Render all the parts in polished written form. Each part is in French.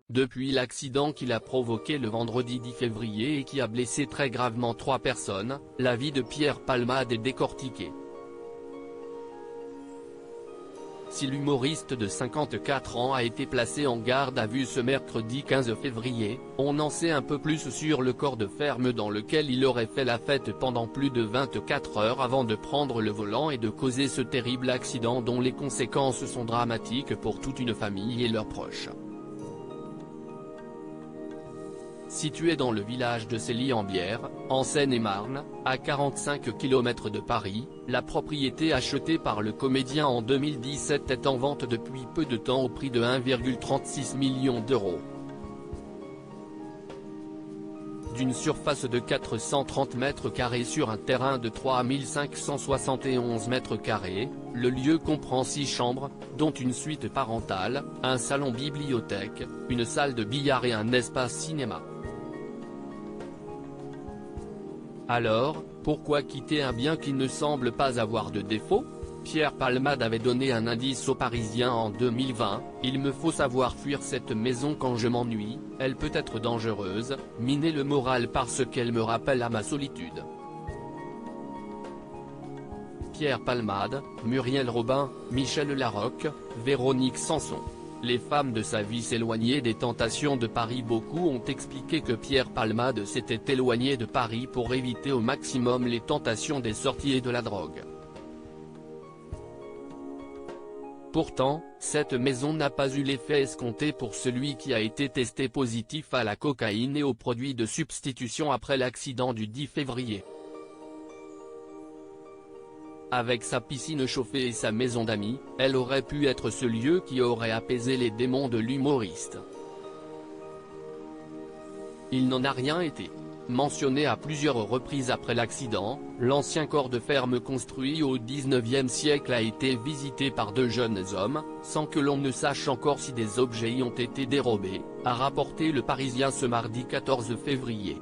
depuis l'accident qu'il a provoqué le vendredi 10 février et qui a blessé très gravement 3 personnes, la vie de Pierre Palmade est décortiquée. Si l'humoriste de 54 ans a été placé en garde à vue ce mercredi 15 février, on en sait un peu plus sur le corps de ferme dans lequel il aurait fait la fête pendant plus de 24 heures avant de prendre le volant et de causer ce terrible accident dont les conséquences sont dramatiques pour toute une famille et leurs proches. Situé dans le village de Célie-en-Bière, en Seine-et-Marne, à 45 km de Paris, la propriété achetée par le comédien en 2017 est en vente depuis peu de temps au prix de 1,36 million d'euros. D'une surface de 430 m² sur un terrain de 3571 m², le lieu comprend 6 chambres, dont une suite parentale, un salon-bibliothèque, une salle de billard et un espace cinéma. Alors, pourquoi quitter un bien qui ne semble pas avoir de défaut? Pierre Palmade avait donné un indice aux Parisiens en 2020, « Il me faut savoir fuir cette maison quand je m'ennuie, elle peut être dangereuse, miner le moral parce qu'elle me rappelle à ma solitude ». Pierre Palmade, Muriel Robin, Michel Larocque, Véronique Sanson. Les femmes de sa vie s'éloignaient des tentations de Paris. Beaucoup ont expliqué que Pierre Palmade s'était éloigné de Paris pour éviter au maximum les tentations des sorties et de la drogue. Pourtant, cette maison n'a pas eu l'effet escompté pour celui qui a été testé positif à la cocaïne et aux produits de substitution après l'accident du 10 février. Avec sa piscine chauffée et sa maison d'amis, elle aurait pu être ce lieu qui aurait apaisé les démons de l'humoriste. Il n'en a rien été. Mentionné à plusieurs reprises après l'accident, l'ancien corps de ferme construit au XIXe siècle a été visité par 2 jeunes hommes, sans que l'on ne sache encore si des objets y ont été dérobés, a rapporté Le Parisien ce mardi 14 février.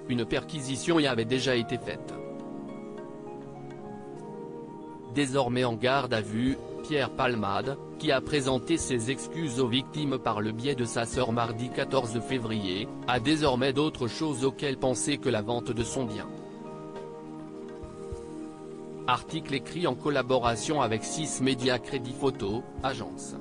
Une perquisition y avait déjà été faite. Désormais en garde à vue, Pierre Palmade, qui a présenté ses excuses aux victimes par le biais de sa sœur mardi 14 février, a désormais d'autres choses auxquelles penser que la vente de son bien. Article écrit en collaboration avec 6 médias Crédit Photo, agence.